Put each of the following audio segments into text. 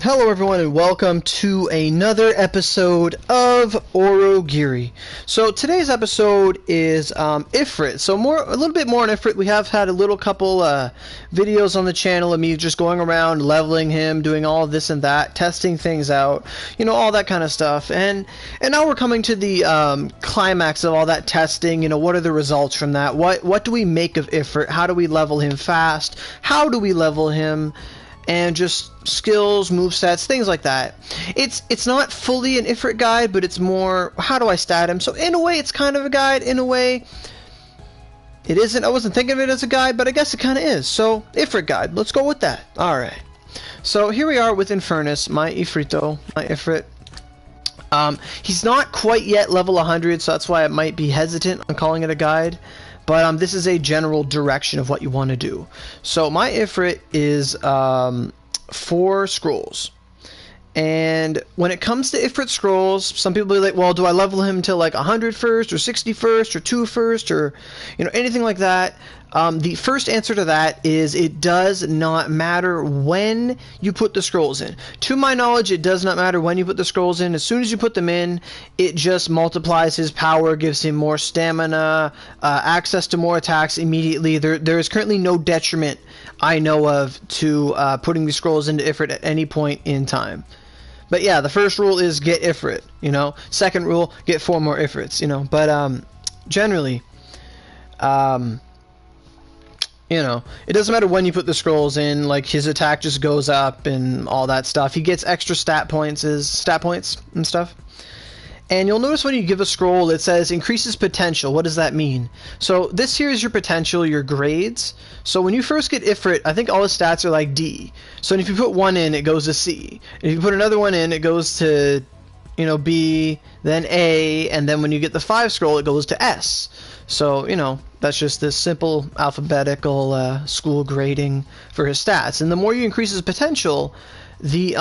Hello everyone and welcome to another episode of Aurogiri. So today's episode is Ifrit. So a little bit more on Ifrit. We have had a little couple videos on the channel of me just going around leveling him, doing all of this and that, testing things out, you know, all that kind of stuff. And now we're coming to the climax of all that testing. You know, what are the results from that? What do we make of Ifrit? How do we level him fast? How do we level him? And just skills, movesets, things like that. It's not fully an Ifrit guide, but it's more, how do I stat him? So in a way, it's kind of a guide. In a way, it isn't. I wasn't thinking of it as a guide, but I guess it kind of is. So, Ifrit guide. Let's go with that. Alright. So here we are with Inferno, my Ifrit. He's not quite yet level 100, so that's why I might be hesitant on calling it a guide. But this is a general direction of what you want to do. So my Ifrit is 4 scrolls. And when it comes to Ifrit scrolls, some people be like, well, do I level him to like 100 first, or 60 first, or 2 first, or anything like that? The first answer to that is it does not matter when you put the scrolls in. To my knowledge, it does not matter when you put the scrolls in. As soon as you put them in, it just multiplies his power, gives him more stamina, access to more attacks immediately. There is currently no detriment I know of to putting these scrolls into Ifrit at any point in time. But yeah, the first rule is get Ifrit, Second rule, get 4 more Ifrits, But generally, it doesn't matter when you put the scrolls in, like his attack just goes up and all that stuff. He gets extra stat points and stuff. And you'll notice when you give a scroll, it says increases potential. What does that mean? So this here is your potential, your grades. So when you first get Ifrit, I think all his stats are like D. So if you put one in, it goes to C. If you put another one in, it goes to, B, then A, and then when you get the 5 scroll, it goes to S. So, that's just this simple alphabetical school grading for his stats. And the more you increase his potential, the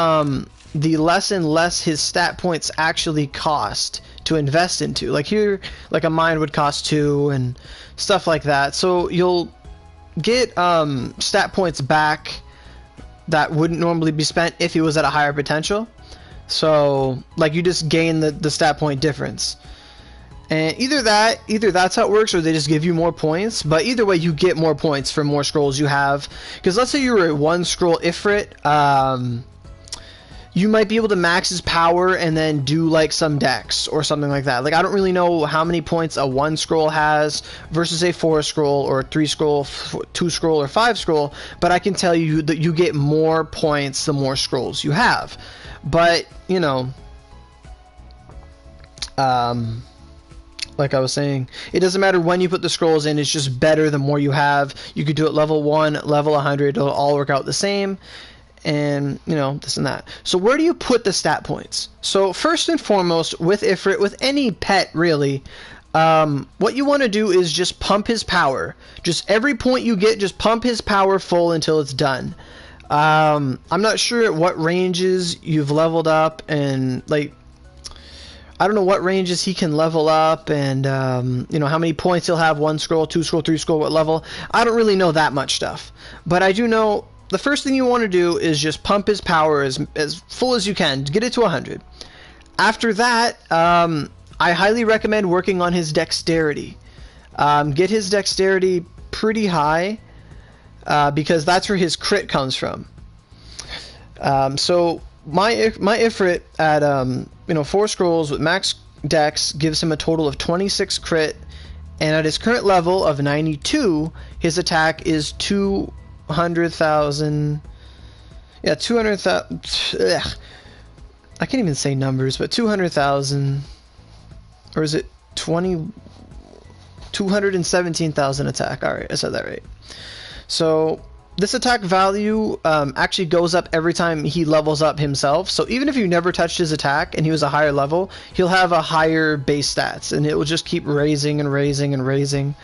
less and less his stat points actually cost to invest into. Like here, like a mine would cost 2 and stuff like that. So you'll get stat points back that wouldn't normally be spent if he was at a higher potential. So like you just gain the stat point difference. And either that's how it works, or they just give you more points. But either way, you get more points for more scrolls you have. Because let's say you were at 1 scroll Ifrit, you might be able to max his power and then do like some dex or something like that. Like I don't really know how many points a 1 scroll has versus a 4 scroll or a 3 scroll, 2 scroll or 5 scroll, but I can tell you that you get more points the more scrolls you have. But like I was saying, it doesn't matter when you put the scrolls in, it's just better the more you have. You could do it level 1, level 100, it'll all work out the same. And, this and that. So where do you put the stat points? So first and foremost, with Ifrit, with any pet really, what you want to do is just pump his power. Just every point you get, just pump his power full until it's done. I'm not sure at what ranges you've leveled up, and like, I don't know what ranges he can level up, and how many points he'll have, 1 scroll, 2 scroll, 3 scroll, what level. I don't really know that much stuff, but I do know the first thing you want to do is just pump his power as full as you can, get it to 100. After that, I highly recommend working on his dexterity. Get his dexterity pretty high, because that's where his crit comes from. So my Ifrit at 4 scrolls with max dex gives him a total of 26 crit, and at his current level of 92, his attack is 200,000. Yeah, 200,000. I can't even say numbers, but 200,000, or is it 217,000 attack? All right, I said that right. So this attack value actually goes up every time he levels up himself. So even if you never touched his attack and he was a higher level, he'll have a higher base stats, and it will just keep raising and raising and raising.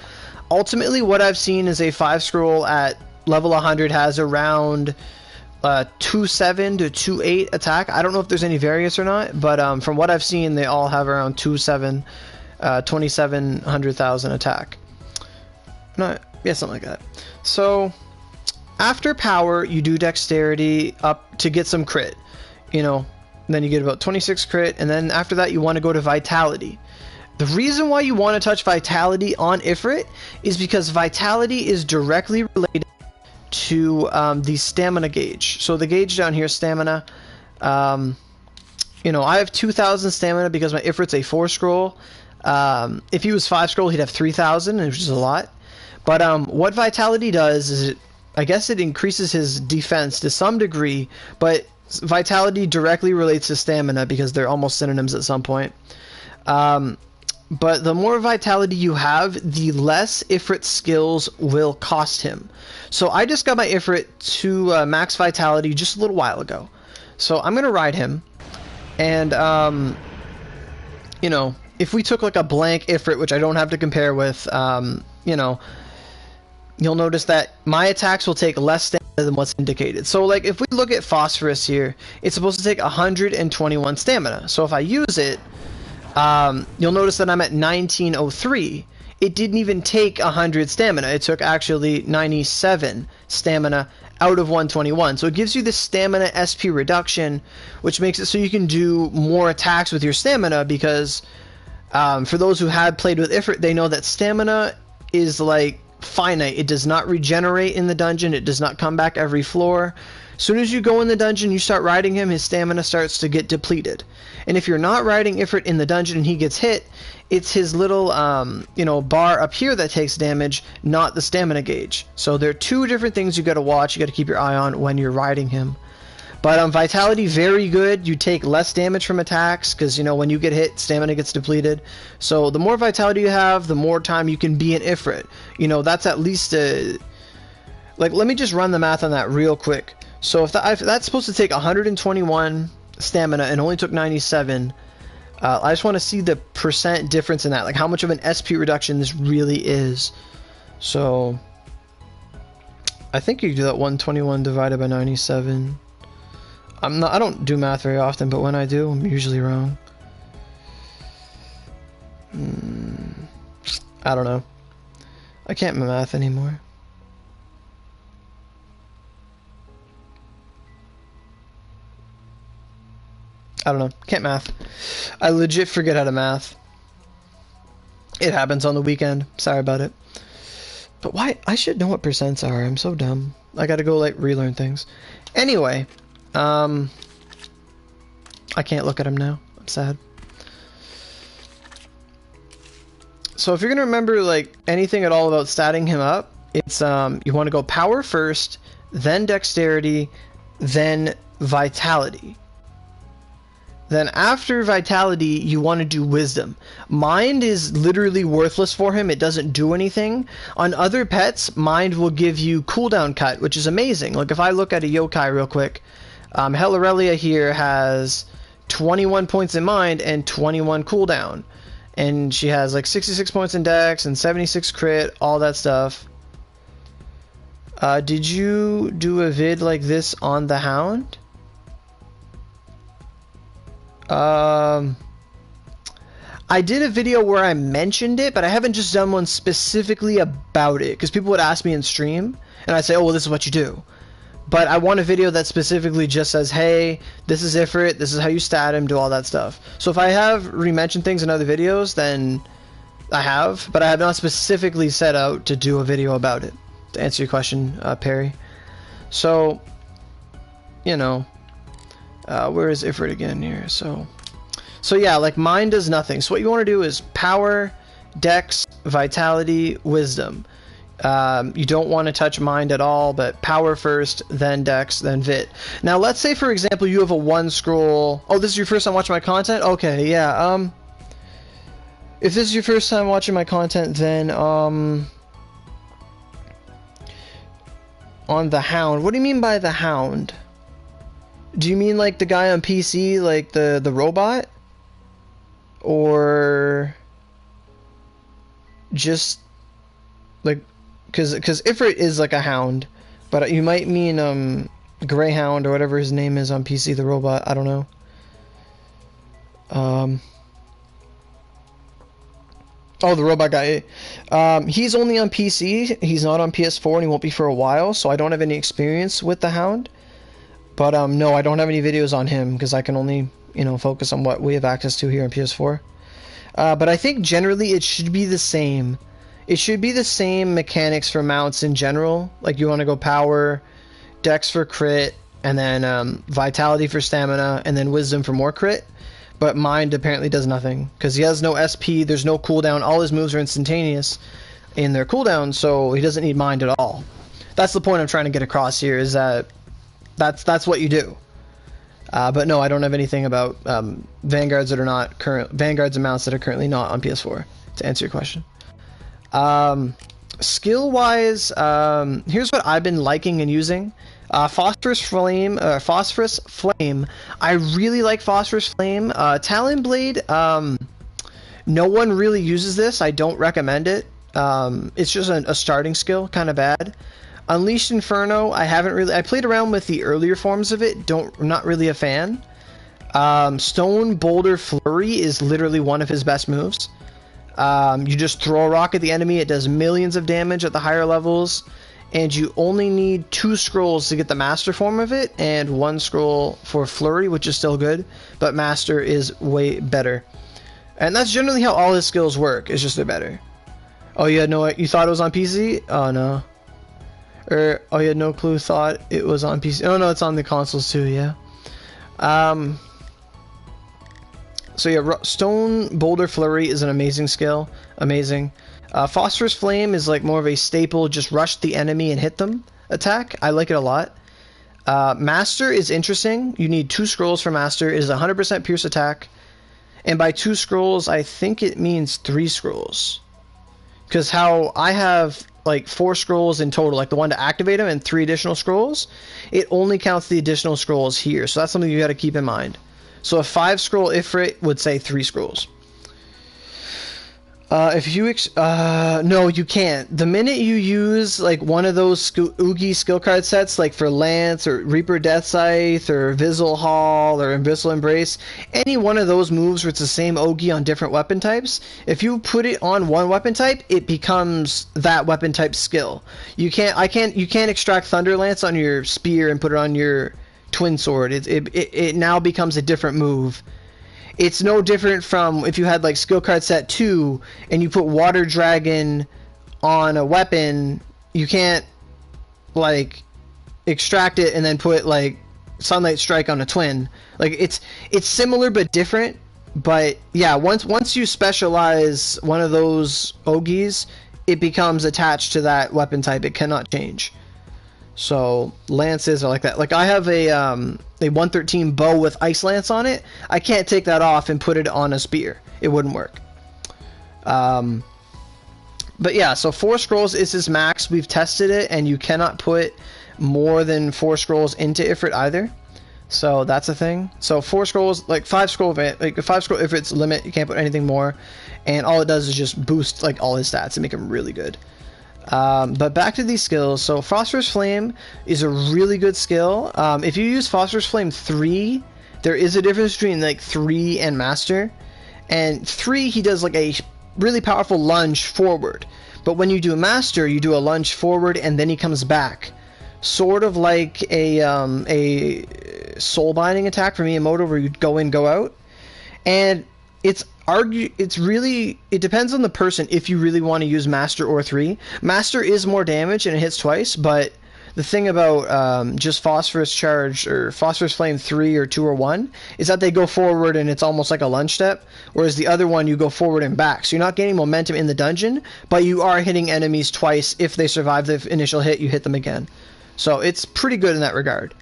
Ultimately, what I've seen is a 5 scroll at level 100 has around 2.7 to 2.8 attack. I don't know if there's any variance or not, but from what I've seen, they all have around 2.7, 2,700,000 attack. Yeah, something like that. So after power, you do dexterity up to get some crit, you know, and then you get about 26 crit, and then after that you want to go to vitality. The reason why you want to touch vitality on Ifrit is because vitality is directly related to the stamina gauge. So the gauge down here, stamina, you know, I have 2,000 stamina because my Ifrit's a 4 scroll. If he was 5 scroll, he'd have 3,000, which is a lot. But what vitality does is I guess it increases his defense to some degree, but vitality directly relates to stamina because they're almost synonyms at some point. But the more vitality you have, the less Ifrit skills will cost him. So I just got my Ifrit to max vitality just a little while ago. So I'm going to ride him. And, you know, if we took like a blank Ifrit, which I don't have to compare with, you know, you'll notice that my attacks will take less stamina than what's indicated. So like if we look at Phosphorus here, it's supposed to take 121 stamina. So if I use it, you'll notice that I'm at 1903. It didn't even take 100 stamina. It took actually 97 stamina out of 121. So it gives you this stamina SP reduction, which makes it so you can do more attacks with your stamina because for those who had played with Ifrit, they know that stamina is like finite. It does not regenerate in the dungeon. It does not come back every floor. As soon as you go in the dungeon, you start riding him, his stamina starts to get depleted. And if you're not riding Ifrit in the dungeon and he gets hit, it's his little, you know, bar up here that takes damage, not the stamina gauge. So there are two different things you got to watch. You got to keep your eye on when you're riding him. But vitality, very good. You take less damage from attacks because, you know, when you get hit, stamina gets depleted. So the more vitality you have, the more time you can be an Ifrit. You know, that's at least a... Like, let me just run the math on that real quick. So if that's supposed to take 121 stamina and only took 97, I just want to see the percent difference in that. Like, how much of an SP reduction this really is. So, I think you do that 121 divided by 97... I don't do math very often, but when I do, I'm usually wrong. I don't know. I can't math anymore. I don't know. Can't math. I legit forget how to math. It happens on the weekend. Sorry about it. But why? I should know what percents are. I'm so dumb. I gotta go, like, relearn things. Anyway. I can't look at him now. I'm sad. So if you're gonna remember like anything at all about statting him up, it's you want to go power first, then dexterity, then vitality. Then after vitality, you want to do wisdom. Mind is literally worthless for him. It doesn't do anything. On other pets, mind will give you cooldown cut, which is amazing. Like if I look at a yokai real quick, Helarelia here has 21 points in mind and 21 cooldown. And she has like 66 points in dex and 76 crit, all that stuff. Did you do a vid like this on the Hound? I did a video where I mentioned it, but I haven't just done one specifically about it. Because people would ask me in stream, and I'd say, oh, well, this is what you do. But I want a video that specifically just says, hey, this is Ifrit, this is how you stat him, do all that stuff. So if I have re-mentioned things in other videos, then I have, but I have not specifically set out to do a video about it, to answer your question, Perry. So, you know, where is Ifrit again here? So yeah, like mine does nothing. So what you want to do is power, dex, vitality, wisdom. You don't want to touch mind at all, but power first, then dex, then vit. Now let's say for example you have a 1 scroll. Oh, this is your first time watching my content? Okay, yeah. If this is your first time watching my content, then on the Hound. What do you mean by the Hound? Do you mean like the guy on PC, like the robot? Or just like because Ifrit is like a hound, but you might mean Greyhound or whatever his name is on PC, the robot. I don't know. Oh, the robot guy. He's only on PC. He's not on PS4, and he won't be for a while. So I don't have any experience with the Hound. But no, I don't have any videos on him because I can only, focus on what we have access to here on PS4. But I think generally it should be the same. It should be the same mechanics for mounts in general. Like you want to go power, dex for crit, and then vitality for stamina, and then wisdom for more crit. But mind apparently does nothing because he has no SP. There's no cooldown. All his moves are instantaneous in their cooldown, so he doesn't need mind at all. That's the point I'm trying to get across here. Is that that's what you do. But no, I don't have anything about vanguards that are not vanguards and mounts that are currently not on PS4. To answer your question. Skill wise, here's what I've been liking and using. Phosphorus Flame. I really like Phosphorus Flame. Talon Blade. No one really uses this. I don't recommend it. It's just a starting skill, kind of bad. Unleashed Inferno. I played around with the earlier forms of it. Not really a fan. Stone Boulder Flurry is literally one of his best moves. You just throw a rock at the enemy. It does millions of damage at the higher levels. And you only need 2 scrolls to get the master form of it, and 1 scroll for Flurry, which is still good, but master is way better. And that's generally how all his skills work, it's just they're better. Oh, you thought it was on PC? Oh, no. Oh, you had no clue, thought it was on PC. Oh, no, it's on the consoles too, yeah. So yeah, Stone Boulder Flurry is an amazing skill. Amazing. Phosphorus Flame is like more of a staple, just rush the enemy and hit them attack. I like it a lot. Master is interesting. You need 2 scrolls for Master. It is 100% pierce attack. And by 2 scrolls, I think it means 3 scrolls. Because how I have like 4 scrolls in total, like the one to activate them and 3 additional scrolls, it only counts the additional scrolls here. So that's something you got to keep in mind. So a 5 scroll Ifrit would say 3 scrolls. No, you can't. The minute you use like one of those Oogie skill card sets, like for Lance or Reaper Death Scythe or Visible Haul or Invisible Embrace, any one of those moves where it's the same Oogie on different weapon types, if you put it on one weapon type, it becomes that weapon type skill. You can't extract Thunder Lance on your spear and put it on your twin sword. It now becomes a different move. It's no different from if you had like skill card set 2 and you put Water Dragon on a weapon, you can't like extract it and then put like Sunlight Strike on a twin. Like it's similar but different. But yeah, once you specialize one of those Ogies, it becomes attached to that weapon type. It cannot change. So lances are like that. Like I have a 113 bow with Ice Lance on it. I can't take that off and put it on a spear. It wouldn't work. But yeah, so 4 scrolls is his max. We've tested it, and you cannot put more than 4 scrolls into Ifrit either. So that's a thing. So 4 scrolls, like 5 scroll Ifrit's limit. You can't put anything more, and all it does is just boost like all his stats and make him really good. But back to these skills. So Phosphorus Flame is a really good skill. If you use Phosphorus Flame 3, there is a difference between like 3 and Master. And 3, he does like a really powerful lunge forward. But when you do Master, you do a lunge forward and then he comes back. Sort of like a soul binding attack from Miyamoto where you go in, go out. And it depends on the person if you really want to use Master or 3. Master is more damage and it hits twice, but the thing about just Phosphorus Charge or Phosphorus Flame 3 or 2 or 1 is that they go forward and it's almost like a lunge step, whereas the other one you go forward and back. So you're not gaining momentum in the dungeon, but you are hitting enemies twice. If they survive the initial hit, you hit them again. So it's pretty good in that regard.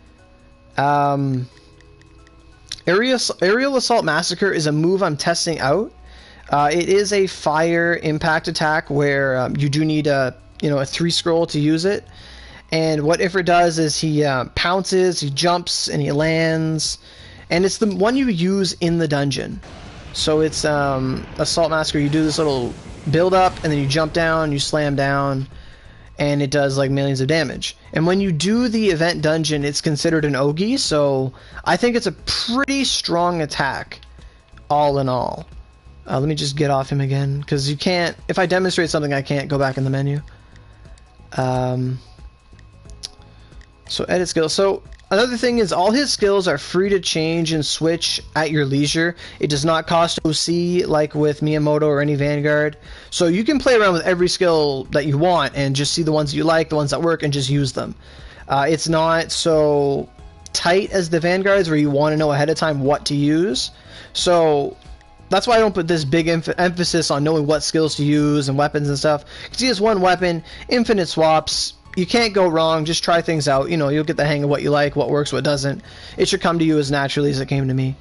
Aerial Assault Massacre is a move I'm testing out. It is a fire impact attack where you do need a 3 scroll to use it. And what Ifrit does is he pounces, he jumps, and he lands. And it's the one you use in the dungeon. So it's Assault Massacre. You do this little build up, and then you jump down, you slam down, and it does like millions of damage. And when you do the event dungeon, it's considered an Ogi, so I think it's a pretty strong attack, all in all. Let me just get off him again, because you can't, if I demonstrate something, I can't go back in the menu. So edit skills. So another thing is all his skills are free to change and switch at your leisure. It does not cost OC like with Miyamoto or any Vanguard. So you can play around with every skill that you want and just see the ones you like, the ones that work, and just use them. It's not so tight as the Vanguards where you want to know ahead of time what to use. So that's why I don't put this big emphasis on knowing what skills to use and weapons and stuff. Because he has one weapon, infinite swaps. You can't go wrong. Just try things out. You know, you'll get the hang of what you like, what works, what doesn't. It should come to you as naturally as it came to me.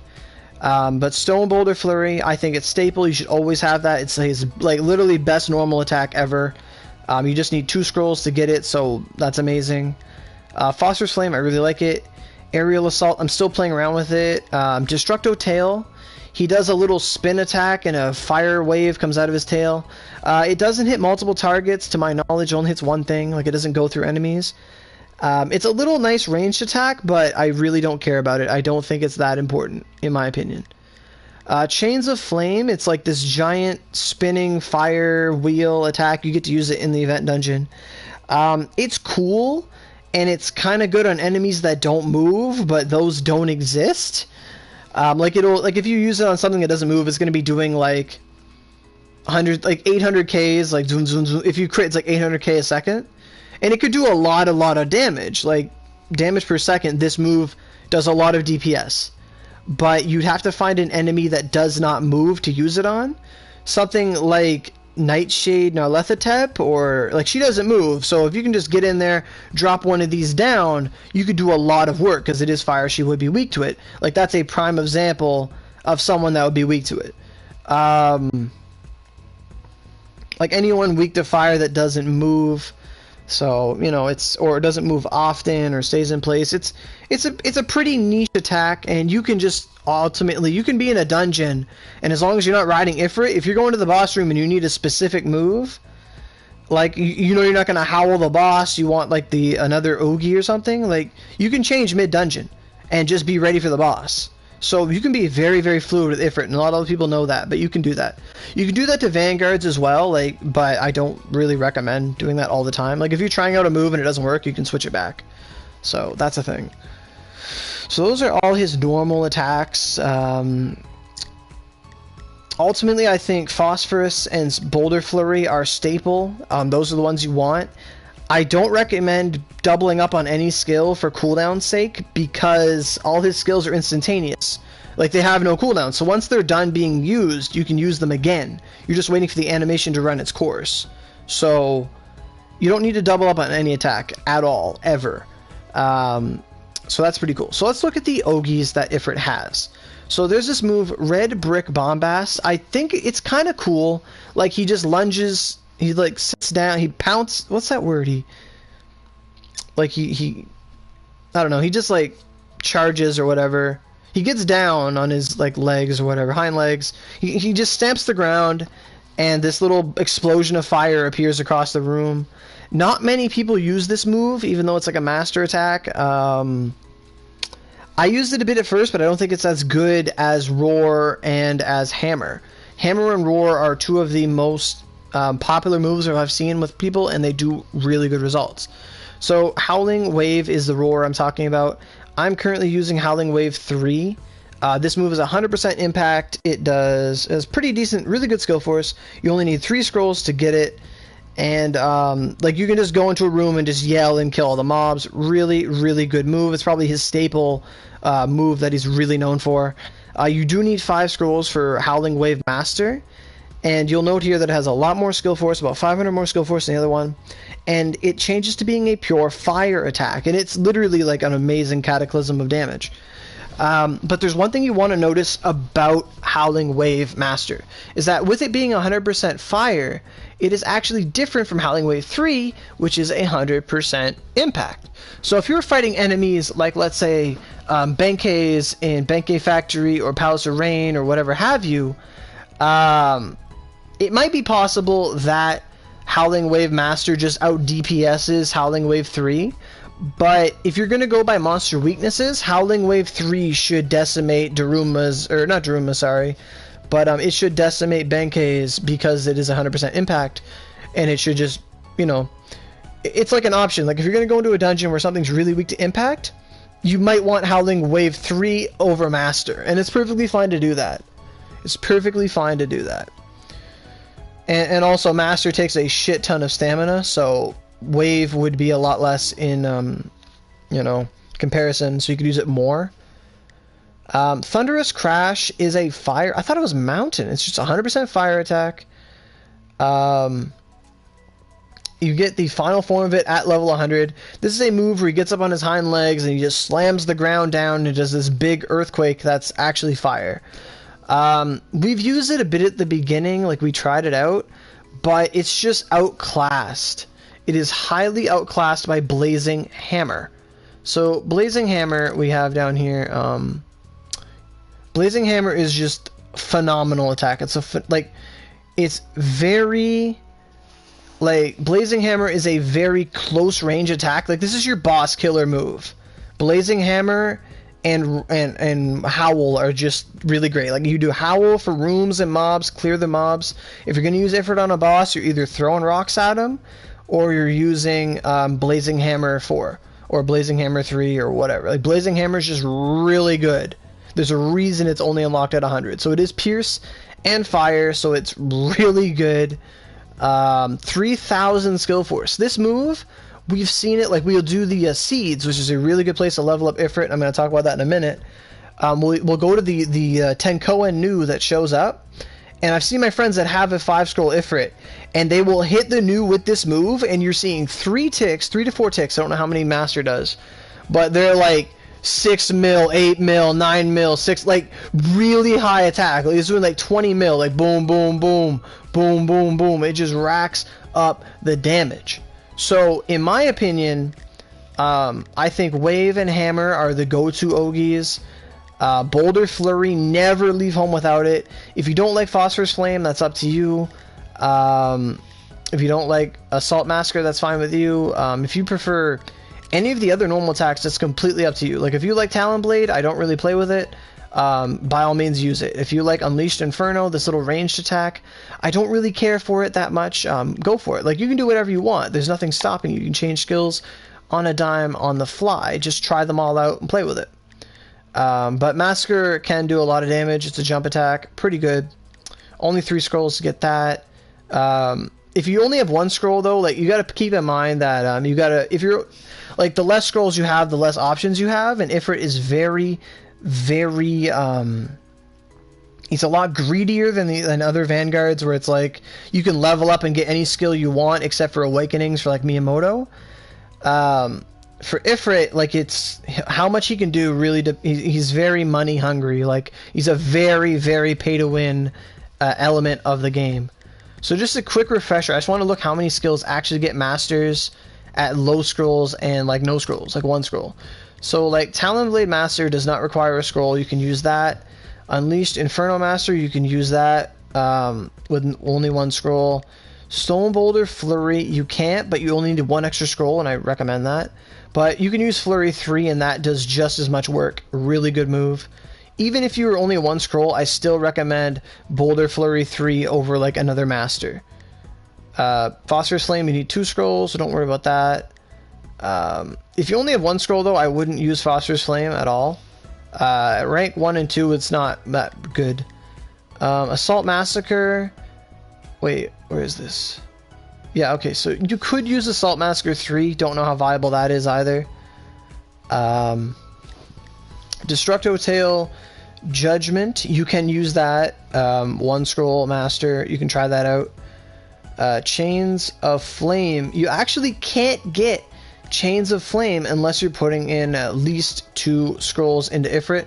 But Stone Boulder Flurry, I think it's staple. You should always have that. It's his like literally best normal attack ever. You just need 2 scrolls to get it, so that's amazing. Phosphorus Flame, I really like it. Aerial Assault, I'm still playing around with it. Destructo Tail, he does a little spin attack and a fire wave comes out of his tail. It doesn't hit multiple targets, to my knowledge. It only hits one thing, like it doesn't go through enemies. It's a little nice ranged attack, but I really don't care about it. I don't think it's that important, in my opinion. Chains of Flame, it's like this giant spinning fire wheel attack. You get to use it in the event dungeon. It's cool, and it's kind of good on enemies that don't move, but those don't exist. Like if you use it on something that doesn't move, it's going to be doing like 800 Ks, like zoom zoom zoom. If you crit, it's like 800 K a second, and it could do a lot of damage, like damage per second. This move does a lot of DPS, but you'd have to find an enemy that does not move to use it on. Something like Nightshade Narlethotep, or like she doesn't move, so if you can just get in there, drop one of these down, you could do a lot of work, because it is fire, she would be weak to it. Like that's a prime example of someone that would be weak to it. Like anyone weak to fire that doesn't move, so you know, or it doesn't move often or stays in place. It's a pretty niche attack, and you can just ultimately, you can be in a dungeon, and as long as you're not riding Ifrit, if you're going to the boss room and you need a specific move, like you know you're not gonna howl the boss, you want like another Ogi or something, like you can change mid dungeon and just be ready for the boss. So you can be very, very fluid with Ifrit, and a lot of other people know that, but you can do that. You can do that to Vanguards as well, like, but I don't really recommend doing that all the time. Like if you're trying out a move and it doesn't work, you can switch it back. So that's a thing. So those are all his normal attacks. Ultimately, I think Phosphorus and Boulder Flurry are staple. Those are the ones you want. I don't recommend doubling up on any skill for cooldown's sake, because all his skills are instantaneous. Like they have no cooldown, so once they're done being used, you can use them again. You're just waiting for the animation to run its course. So you don't need to double up on any attack at all, ever. So that's pretty cool. So let's look at the Ogis that Ifrit has. So there's this move, Red Brick Bombast. I think it's kind of cool. Like he just lunges, he like sits down, he pounces. What's that word? He I don't know. He just like charges or whatever. He gets down on his like legs or whatever, hind legs. He just stamps the ground, and this little explosion of fire appears across the room. Not many people use this move, even though it's like a master attack. I used it a bit at first, but I don't think it's as good as Roar and as Hammer. Hammer and Roar are two of the most popular moves that I've seen with people, and they do really good results. So Howling Wave is the Roar I'm talking about. I'm currently using Howling Wave 3. This move is 100% impact. It's pretty decent, really good skill force. You only need 3 scrolls to get it. And like you can just go into a room and just yell and kill all the mobs. Really, really good move. It's probably his staple move that he's really known for. You do need 5 scrolls for Howling Wave Master. And you'll note here that it has a lot more skill force, about 500 more skill force than the other one. And it changes to being a pure fire attack. And it's literally like an amazing cataclysm of damage. But there's one thing you want to notice about Howling Wave Master, is that with it being 100% fire, it is actually different from Howling Wave 3, which is 100% impact. So if you're fighting enemies like, let's say, Benkeis in Benkei Factory or Palace of Rain or whatever have you, it might be possible that Howling Wave Master just out DPS's Howling Wave 3. But if you're going to go by monster weaknesses, Howling Wave 3 should decimate Daruma's, or not Daruma, sorry, but it should decimate Benkei's because it is 100% impact, and it should just, you know, it's like an option. Like if you're going to go into a dungeon where something's really weak to impact, you might want Howling Wave 3 over Master, and it's perfectly fine to do that. It's perfectly fine to do that. And also Master takes a shit ton of stamina, so Wave would be a lot less in, you know, comparison, so you could use it more. Thunderous Crash is a fire. I thought it was mountain. It's just 100% fire attack. You get the final form of it at level 100. This is a move where he gets up on his hind legs and he just slams the ground down and does this big earthquake that's actually fire. We've used it a bit at the beginning, like we tried it out, but it's just outclassed. It is highly outclassed by Blazing Hammer. So Blazing Hammer we have down here. Blazing Hammer is just phenomenal attack. It's it's very, like, Blazing Hammer is a very close range attack. Like, this is your boss killer move. Blazing Hammer and Howl are just really great. Like, you do Howl for rooms and mobs, clear the mobs. If you're going to use Ifrit on a boss, you're either throwing rocks at him, or you're using Blazing Hammer 4, or Blazing Hammer 3, or whatever. Like, Blazing Hammer is just really good. There's a reason it's only unlocked at 100. So it is Pierce and Fire, so it's really good. 3,000 skill force. This move, we've seen it, like, we'll do the Seeds, which is a really good place to level up Ifrit. I'm going to talk about that in a minute. We'll go to the Tenkoa Nu that shows up, and I've seen my friends that have a 5-scroll Ifrit, and they will hit the Nu with this move, and you're seeing 3 to 4 ticks. I don't know how many Master does, but they're like 6 mil, 8 mil, 9 mil, 6, like, really high attack. Like, it's doing like 20 mil, like boom, boom, boom, boom, boom, boom. It just racks up the damage. So, in my opinion, I think Wave and Hammer are the go-to Ogies. Boulder, Flurry, never leave home without it. If you don't like Phosphorus Flame, that's up to you. If you don't like Assault Massacre, that's fine with you. If you prefer any of the other normal attacks, it's completely up to you. Like, if you like Talon Blade, I don't really play with it. By all means, use it. If you like Unleashed Inferno, this little ranged attack, I don't really care for it that much. Go for it. Like, you can do whatever you want. There's nothing stopping you. You can change skills on a dime on the fly. Just try them all out and play with it. But Massacre can do a lot of damage. It's a jump attack. Pretty good. Only 3 scrolls to get that. If you only have 1 scroll, though, like, you got to keep in mind that you got to, if you're, like, the less scrolls you have, the less options you have, and Ifrit is very, very, he's a lot greedier than other Vanguards, where it's like, you can level up and get any skill you want, except for Awakenings for, like, Miyamoto. For Ifrit, like, it's how much he can do really, he's very money hungry. Like, he's a very, very pay-to-win element of the game. So just a quick refresher, I just want to look how many skills actually get Masters at low scrolls and, like, no scrolls, like 1 scroll. So, like, Talon Blade Master does not require a scroll. You can use that. Unleashed Inferno Master, you can use that with only 1 scroll. Stone Boulder Flurry, you can't, but you only need 1 extra scroll, and I recommend that. But you can use Flurry 3, and that does just as much work. Really good move. Even if you were only 1 scroll, I still recommend Boulder Flurry 3 over, like, another Master. Phosphorus Flame, you need 2 scrolls, so don't worry about that. If you only have 1 scroll, though, I wouldn't use Phosphorus Flame at all. Rank 1 and 2, it's not that good. Assault Massacre. Wait, where is this? Yeah, okay, so you could use Assault Massacre 3. Don't know how viable that is either. Destructo Tail Judgment, you can use that. 1 scroll Master, you can try that out. Chains of Flame, you actually can't get Chains of Flame unless you're putting in at least 2 scrolls into Ifrit,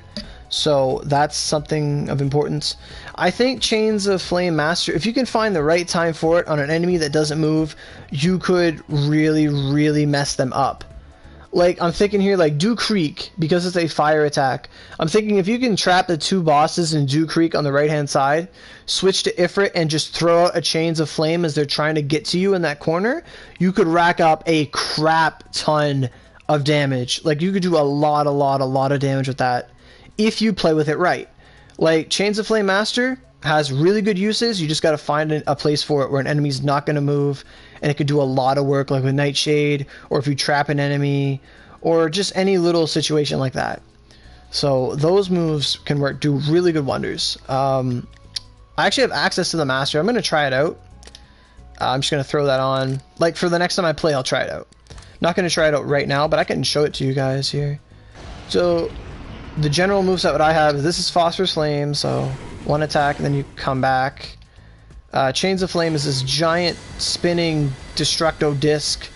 so that's something of importance. I think Chains of Flame Master, if you can find the right time for it on an enemy that doesn't move, you could really, really mess them up. Like, I'm thinking here, like, Dew Creek, because it's a fire attack. I'm thinking if you can trap the 2 bosses in Dew Creek on the right-hand side, switch to Ifrit, and just throw out a Chains of Flame as they're trying to get to you in that corner, you could rack up a crap ton of damage. Like, you could do a lot of damage with that if you play with it right. Like, Chains of Flame Master, has really good uses. You just got to find a place for it where an enemy's not going to move, and it could do a lot of work, like with Nightshade, or if you trap an enemy, or just any little situation like that. So those moves can work, do really good wonders. I actually have access to the Master. I'm going to try it out. I'm just going to throw that on. Like, for the next time I play, I'll try it out. Not going to try it out right now, but I can show it to you guys here. So the general moveset that I have, this is Phosphorus Flame, so one attack and then you come back. Chains of Flame is this giant spinning Destructo disc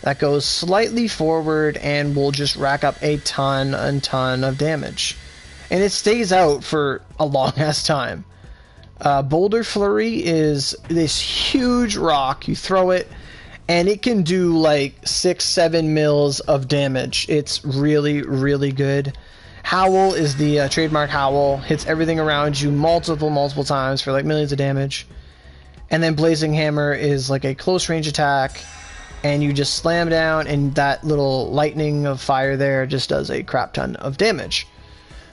that goes slightly forward and will just rack up a ton of damage. And it stays out for a long ass time. Boulder Flurry is this huge rock. You throw it and it can do like 6-7 mils of damage. It's really, really good. Howl is the trademark Howl. Hits everything around you multiple times for like millions of damage. And then Blazing Hammer is like a close range attack, and you just slam down, and that little lightning of fire there just does a crap ton of damage.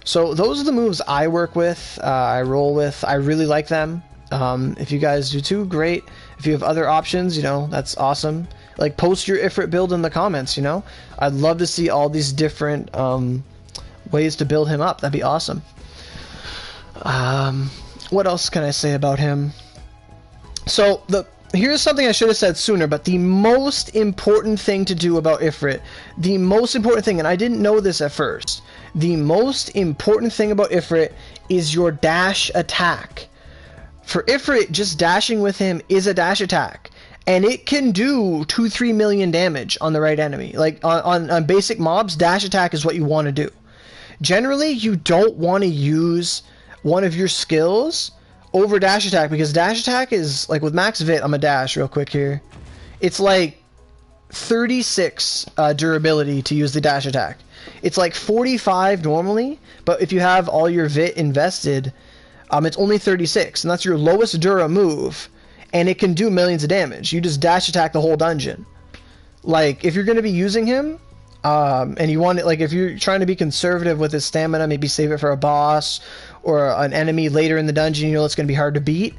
So those are the moves I work with, I roll with. I really like them. If you guys do too, great. If you have other options, you know, that's awesome. Like, post your Ifrit build in the comments, you know. I'd love to see all these different ways to build him up. That'd be awesome. What else can I say about him? So here's something I should have said sooner, but the most important thing to do about Ifrit, the most important thing, and I didn't know this at first, the most important thing about Ifrit is your dash attack. For Ifrit, just dashing with him is a dash attack, and it can do 2-3 million damage on the right enemy. Like, on basic mobs, dash attack is what you want to do. Generally, you don't want to use one of your skills over dash attack, because dash attack is, like with max vit, I'm a dash real quick here. It's like 36 durability to use the dash attack. It's like 45 normally, but if you have all your vit invested, it's only 36, and that's your lowest dura move, and it can do millions of damage. You just dash attack the whole dungeon. Like, if you're going to be using him, and you want it, like, if you're trying to be conservative with his stamina, maybe save it for a boss or an enemy later in the dungeon, you know it's going to be hard to beat,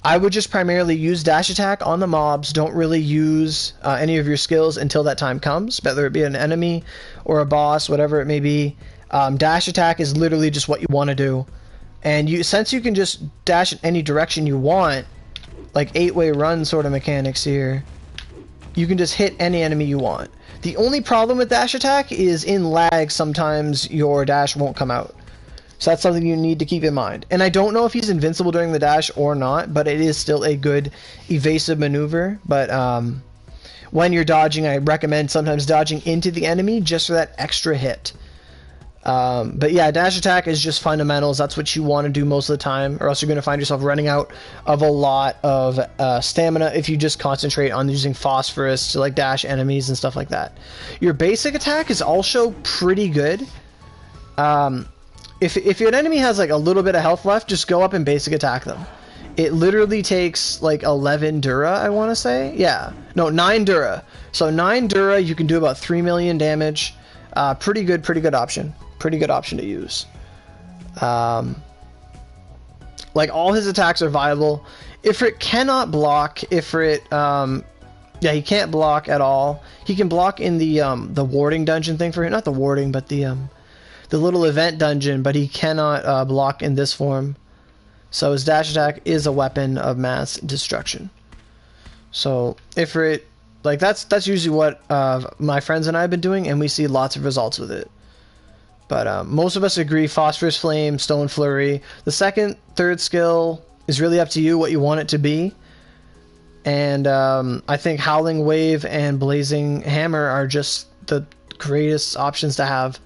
I would just primarily use dash attack on the mobs. Don't really use any of your skills until that time comes, whether it be an enemy or a boss, whatever it may be. Dash attack is literally just what you want to do, and since you can just dash in any direction you want, like 8-way run sort of mechanics here, you can just hit any enemy you want. The only problem with dash attack is in lag, sometimes your dash won't come out. So that's something you need to keep in mind. And I don't know if he's invincible during the dash or not, but it is still a good evasive maneuver. But when you're dodging, I recommend sometimes dodging into the enemy just for that extra hit. But yeah, dash attack is just fundamentals. That's what you want to do most of the time, or else you're going to find yourself running out of a lot of stamina if you just concentrate on using phosphorus to like dash enemies and stuff like that. Your basic attack is also pretty good. If your enemy has like a little bit of health left, just go up and basic attack them. It literally takes like 11 dura, I want to say. Yeah, no, 9 dura. So 9 dura, you can do about 3 million damage. Pretty good option. Pretty good option to use. Like, all his attacks are viable. Ifrit cannot block. Ifrit, yeah, he can't block at all. He can block in the warding dungeon thing for him. Not the warding, but the little event dungeon, but he cannot block in this form. So his dash attack is a weapon of mass destruction. So Ifrit, like, that's usually what my friends and I have been doing, and we see lots of results with it. But most of us agree Phosphorus Flame, Stone Flurry. The second, third skill is really up to you what you want it to be. And I think Howling Wave and Blazing Hammer are just the greatest options to have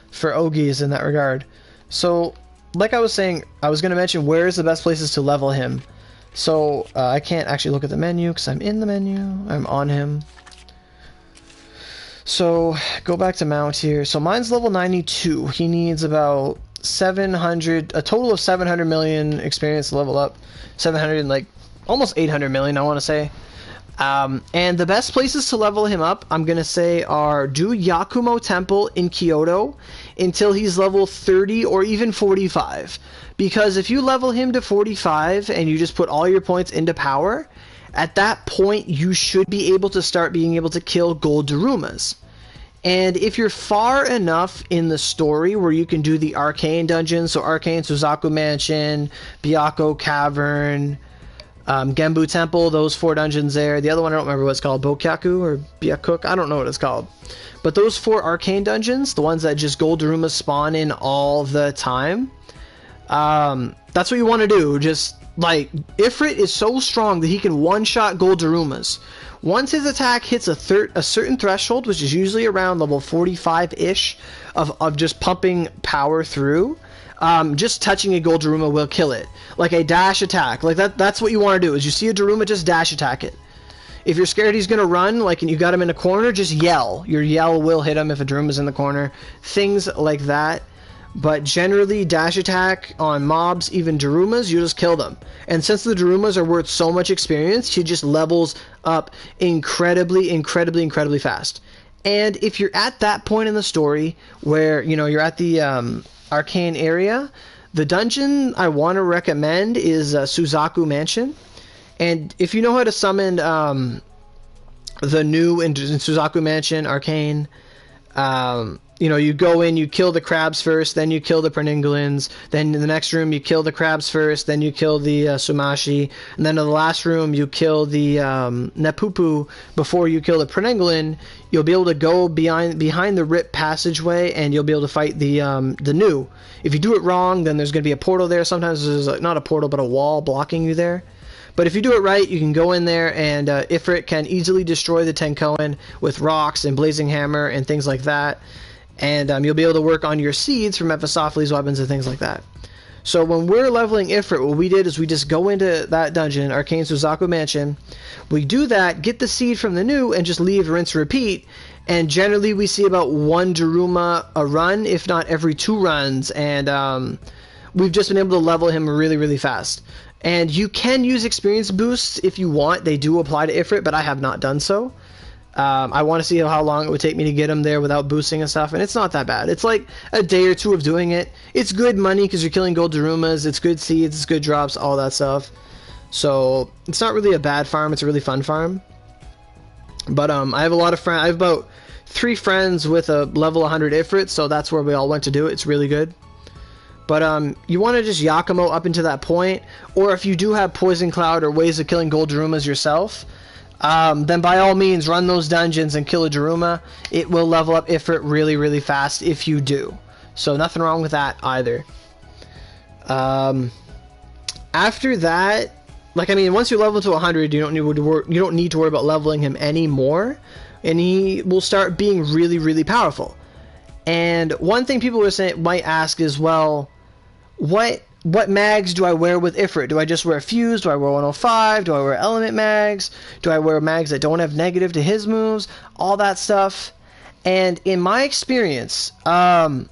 for Ogies in that regard. So, like I was saying, I was going to mention where is the best places to level him. So, I can't actually look at the menu because I'm in the menu. I'm on him. So, go back to mount here. So, mine's level 92. He needs about 700, a total of 700 million experience to level up. 700 and like almost 800 million, I want to say. And the best places to level him up, I'm going to say, are do Yakumo Temple in Kyoto until he's level 30 or even 45. Because if you level him to 45 and you just put all your points into power, at that point you should be able to start being able to kill gold Darumas. And if you're far enough in the story where you can do the Arcane Dungeon, so Arcane Suzaku Mansion, Byakko Cavern, Genbu Temple, those 4 dungeons there. The other one I don't remember what it's called, Bokyaku or Byakuk, I don't know what it's called. But those 4 Arcane Dungeons, the ones that just gold Darumas spawn in all the time, that's what you want to do. Just, like, Ifrit is so strong that he can one-shot gold Darumas. Once his attack hits a certain threshold, which is usually around level 45-ish, of just pumping power through, just touching a gold Daruma will kill it. Like a dash attack. Like that's what you want to do, is you see a Daruma, just dash attack it. If you're scared he's going to run, like, and you got him in a corner, just yell. Your yell will hit him if a Daruma's in the corner. Things like that. But generally, dash attack on mobs, even Darumas, you just kill them. And since the Darumas are worth so much experience, he just levels up incredibly, incredibly, incredibly fast. And if you're at that point in the story where, you know, you're at the Arcane area, the dungeon I want to recommend is Suzaku Mansion. And if you know how to summon the new in Suzaku Mansion, Arcane, you know, you go in, you kill the crabs first, then you kill the Perningolins, then in the next room you kill the crabs first, then you kill the Sumashi, and then in the last room you kill the Nepupu before you kill the Perningolin. You'll be able to go behind the rip passageway, and you'll be able to fight the new. If you do it wrong, then there's going to be a portal there. Sometimes there's not a portal, but a wall blocking you there. But if you do it right, you can go in there, and Ifrit can easily destroy the Tenkoin with rocks and Blazing Hammer and things like that. And you'll be able to work on your seeds from Mephistopheles weapons and things like that. So when we're leveling Ifrit, what we did is we just go into that dungeon, Arcane Suzaku Mansion. We do that, get the seed from the new, and just leave, rinse, repeat. And generally we see about 1 Daruma a run, if not every 2 runs. And we've just been able to level him really, really fast. And you can use experience boosts if you want. They do apply to Ifrit, but I have not done so. I want to see how long it would take me to get him there without boosting and stuff, and it's not that bad. It's like a day or 2 of doing it. It's good money because you're killing gold Darumas, it's good seeds, it's good drops, all that stuff. So it's not really a bad farm, it's a really fun farm. But I have a lot of friends. I have about 3 friends with a level 100 Ifrit, so that's where we all went to do it. It's really good. But you want to just Yakumo up into that point, or if you do have Poison Cloud or ways of killing gold Darumas yourself, then by all means run those dungeons and kill a Daruma. It will level up Ifrit really, really fast if you do. So nothing wrong with that either. After that, like, I mean, once you level to 100, you don't need to worry about leveling him anymore, and he will start being really, really powerful. And one thing people might ask is, well, what mags do I wear with Ifrit? Do I just wear Fuse? Do I wear 105? Do I wear Element mags? Do I wear mags that don't have negative to his moves? All that stuff. And in my experience, Element,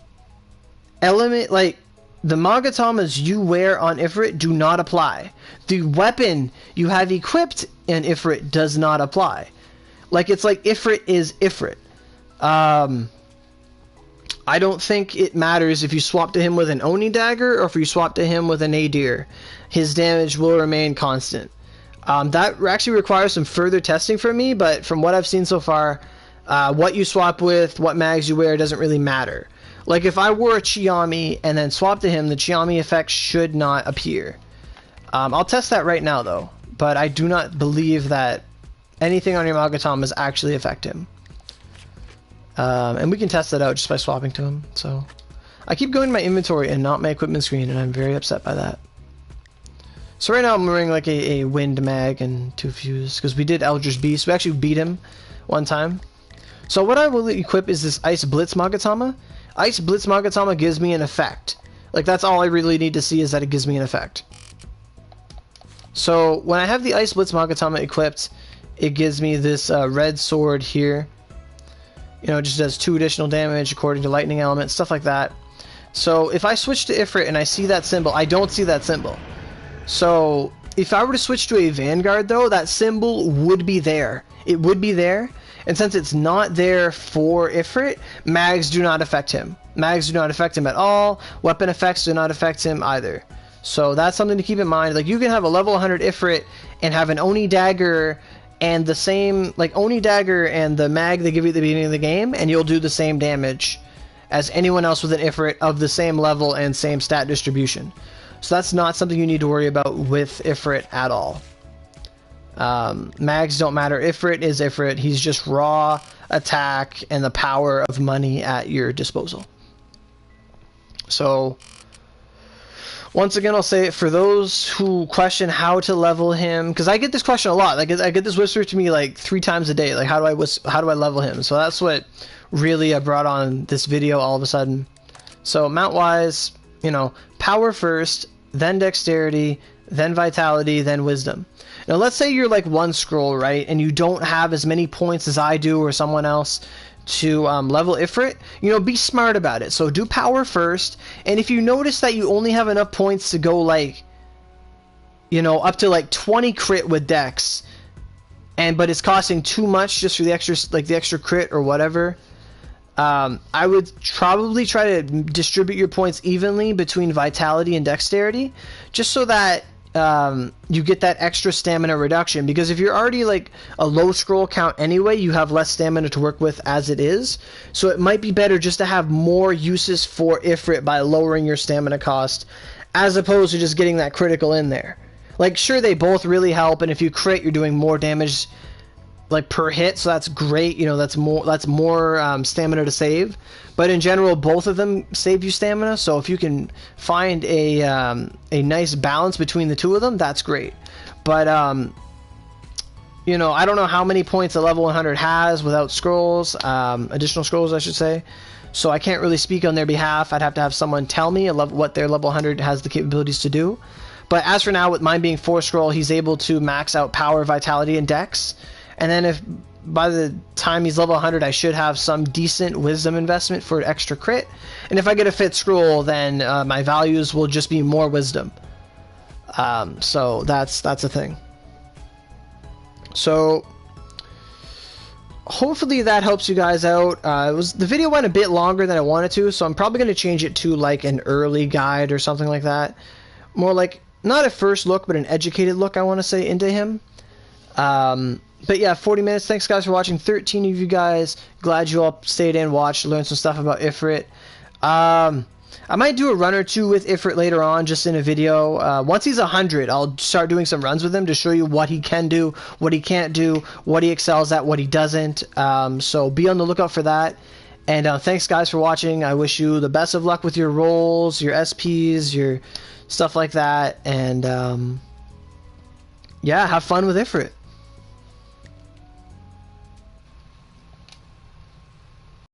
like, the Magatamas you wear on Ifrit do not apply. The weapon you have equipped in Ifrit does not apply. Like, it's like Ifrit is Ifrit. I don't think it matters if you swap to him with an Oni Dagger or if you swap to him with a Nadir. His damage will remain constant. That actually requires some further testing from me, but from what I've seen so far, what you swap with, what mags you wear, doesn't really matter. Like, if I wore a Chiami and then swap to him, the Chiami effect should not appear. I'll test that right now, though, but I do not believe that anything on your Magatamas actually affect him. And we can test that out just by swapping to him. So I keep going to my inventory and not my equipment screen, and I'm very upset by that. So right now I'm wearing like a wind mag and 2 fuse, because we did Eldritch Beast. We actually beat him one time. So what I will equip is this Ice Blitz Magatama. Ice Blitz Magatama gives me an effect. Like, that's all I really need to see, is that it gives me an effect. So when I have the Ice Blitz Magatama equipped, it gives me this red sword here. You know, it just does 2 additional damage according to lightning element, stuff like that. So if I switch to Ifrit and I see that symbol, I don't see that symbol. So if I were to switch to a Vanguard, though, that symbol would be there. It would be there, and since it's not there for Ifrit, mags do not affect him. Mags do not affect him at all. Weapon effects do not affect him either. So that's something to keep in mind. Like, you can have a level 100 Ifrit and have an Oni Dagger and the same, like, Oni Dagger and the mag they give you at the beginning of the game, and you'll do the same damage as anyone else with an Ifrit of the same level and same stat distribution. So that's not something you need to worry about with Ifrit at all. Mags don't matter. Ifrit is Ifrit. He's just raw attack and the power of money at your disposal. So, once again, I'll say it for those who question how to level him, because I get this question a lot. Like, I get this whispered to me like 3 times a day. Like, how do I level him? So that's what really brought on this video all of a sudden. So mount wise, you know, power first, then dexterity, then vitality, then wisdom. Now let's say you're like 1 scroll, right, and you don't have as many points as I do or someone else to level Ifrit. You know, be smart about it. So do power first, and if you notice that you only have enough points to go, like, you know, up to like 20 crit with dex, but it's costing too much just for the extra, like the extra crit or whatever, I would probably try to distribute your points evenly between vitality and dexterity, just so that you get that extra stamina reduction. Because if you're already like a low scroll count anyway, you have less stamina to work with as it is. So it might be better just to have more uses for Ifrit by lowering your stamina cost, as opposed to just getting that critical in there. Like, sure, they both really help, and if you crit, you're doing more damage, like, per hit, so that's great. You know, that's more stamina to save. But in general, both of them save you stamina. So if you can find a nice balance between the two of them, that's great. But you know, I don't know how many points a level 100 has without scrolls, additional scrolls, I should say. So I can't really speak on their behalf. I'd have to have someone tell me what their level 100 has the capabilities to do. But as for now, with mine being 4 scroll, he's able to max out power, vitality, and dex. And then if by the time he's level 100, I should have some decent wisdom investment for extra crit. And if I get a 5th scroll, then my values will just be more wisdom. So that's a thing. So hopefully that helps you guys out. The video went a bit longer than I wanted to, so I'm probably going to change it to like an early guide or something like that. More like, not a first look, but an educated look, I want to say, into him. But yeah, 40 minutes. Thanks, guys, for watching. 13 of you guys. Glad you all stayed in, watched, learned some stuff about Ifrit. I might do a run or 2 with Ifrit later on, just in a video. Once he's 100, I'll start doing some runs with him to show you what he can do, what he can't do, what he excels at, what he doesn't. So be on the lookout for that. And thanks, guys, for watching. I wish you the best of luck with your rolls, your SPs, your stuff like that. And yeah, have fun with Ifrit.